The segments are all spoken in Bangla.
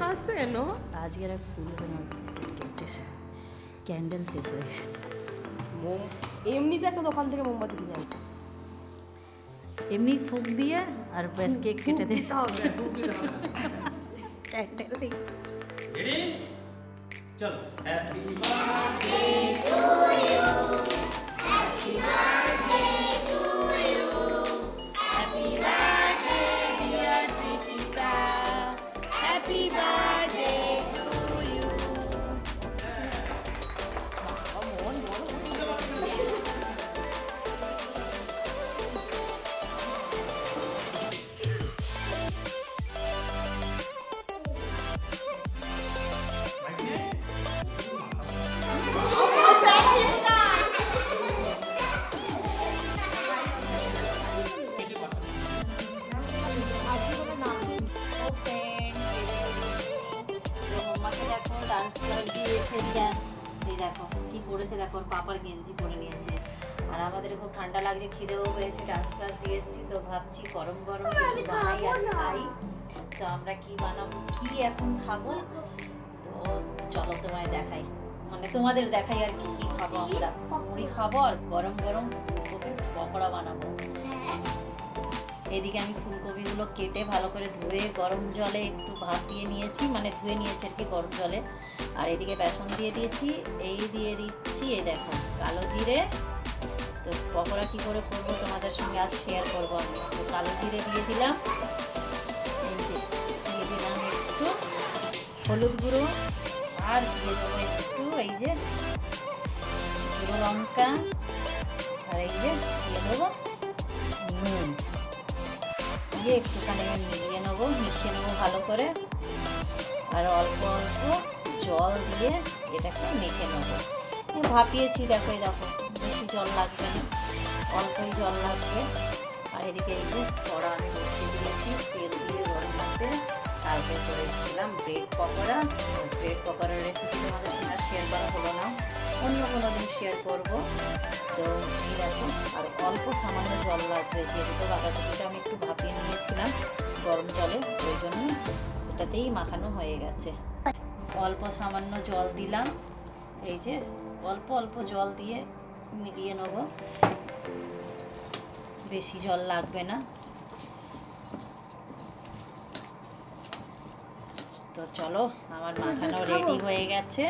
হাসছে কেন? আজকে আর ফুল ক্যান্ডেল শেষ হয়ে গেছে। এমনিতে একটা দোকান থেকে মোমবাতি কিনে আনতে এমনি ফুক দিয়ে আর ব্যাস কেক কেটে দিয়ে ক্যান্ডেল দিই। রেডি চল হ্যাপি দেখো কি করেছে, দেখো পাপার গেঞ্জি পরে নিয়েছে। আর আমাদের খুব ঠান্ডা লাগছে, খিদেও হয়েছে, ডান্স ক্লাস দিয়ে এসেছি, তো ভাবছি গরম গরম কিছু বানাই আর খাই। তো আমরা কি বানাবো, কি এখন খাবো, তো চলো তোমায় দেখাই, মানে তোমাদের দেখাই আর কি কি খাবো। আমরা মুড়ি খাবো আর গরম গরম ফুলকপির পকোড়া বানাবো। এদিকে আমি ফুলকপিগুলো কেটে ভালো করে ধুয়ে গরম জলে একটু ভাপিয়ে নিয়েছি, মানে ধুয়ে নিয়েছি আর কি গরম জলে। আর এদিকে বেসন দিয়ে দিয়েছি, এই দিয়ে দিচ্ছি এই দেখো কালো জিরে। তো পকোড়া কী করে করবো তোমাদের সঙ্গে আজ শেয়ার করবো আমি। তো কালো জিরে দিয়ে দিলাম, এই যে দিয়ে দিলাম একটু হলুদ গুঁড়ো, আর দিয়ে দেবো একটু এই যে গুঁড়ো লঙ্কা, আর এই যে দিয়ে দেবো নুন। দিয়ে একটুখানি মিশিয়ে নেবো ভালো করে। আর অল্প অল্প জল দিয়ে এটাকে মেখে নেবো। ভাপিয়েছি দেখো, এই দেখো বেশি জল লাগবে না, অল্পই জল লাগবে। আর এদিকে এই যে কড়া আমি বসিয়ে দিয়েছি, তেল দিয়ে গরম হাতে কালকে করেছিলাম ব্রেড পকোড়া। ব্রেড পকোড়ার রেসিপি তোমাদের সঙ্গে আর শেয়ার করা হলো না, অন্য কোনো দিন শেয়ার করবো। তো এই দেখো, আর অল্প সামান্য জল লাগবে, যেহেতু বাঁধাকপিটা আমি একটু ভাপিয়ে নিয়েছিলাম গরম জলে, ওই জন্য এটাতেই মাখানো হয়ে গেছে। অল্প সামান্য জল দিলাম, এই যে অল্প অল্প জল দিয়ে মিলিয়ে নেব, বেশি জল লাগবে না। তো চলো আমার মাখানো রেডি হয়ে গেছে,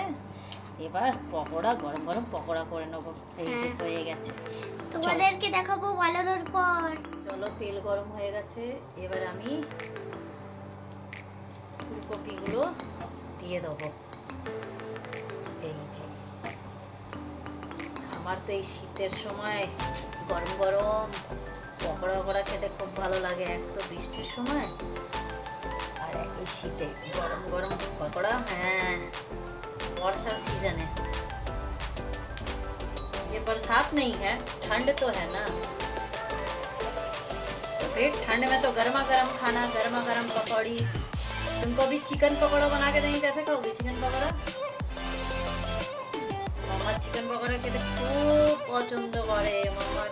এবার পকোড়া গরম গরম পকোড়া করে নেবো। এই যে হয়ে গেছে, তোমাদেরকে দেখাবো বানানোর পর। চলো তেল গরম হয়ে গেছে, এবার আমি ফুলকপিগুলো দিয়ে দেবো। এই যে আমার তো এই শীতের সময় গরম গরম পকোড়া পকোড়া খেতে খুব ভালো লাগে। এক তো বৃষ্টির সময়, আর এই শীতে গরম গরম পকোড়া, হ্যাঁ वर्षा सीजन है, ये बरसात नहीं है, ठंड तो है ना। तो फिर ठंड में तो गर्मा गर्म खाना, गर्मा गर्म पकौड़ी। तुमको भी चिकन पकौड़ा बना के देंगे, कैसे खाओगे चिकन पकौड़ा? मामा चिकन पकौड़ा खेते खूब पसंद करे मामा।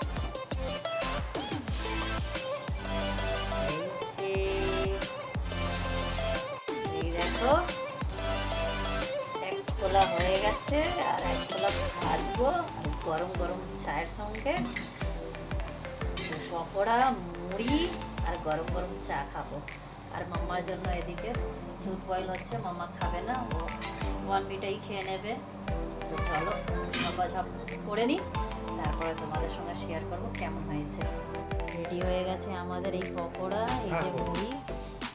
देखो হয়ে গেছে, আর এক খোলা ভাজবো আর গরম গরম চায়ের সঙ্গে পকোড়া, মুড়ি আর গরম গরম চা খাবো। আর মাম্মার জন্য এদিকে দুধ বয়েল হচ্ছে, মাম্মা খাবে না, ও 1 বিটাই খেয়ে নেবে। তো চলো ঝপ করে নিই, তারপরে তোমাদের সঙ্গে শেয়ার করবো কেমন হয়েছে। রেডি হয়ে গেছে আমাদের এই পকোড়া, এই যে মুড়ি।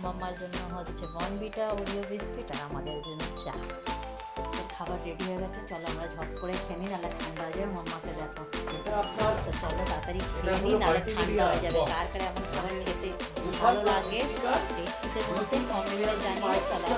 মাম্মার জন্য হচ্ছে 1 বিটা ওরিও বিস্কিট, আর আমাদের জন্য চা। খাবার রেডি হয়ে গেছে, চলো আমরা ঝট করে খেয়ে নিই, নাহলে ঠান্ডা হয়ে যাবে। মাম্মাকে দেখো, তো চলো তাড়াতাড়ি খেয়ে নিই, নাহলে ঠান্ডা হয়ে যাবে। কার কার এমন খাবার খেতে ভালো লাগে এই শীতের মধ্যে কমেন্টে জানিয়ে। চলো।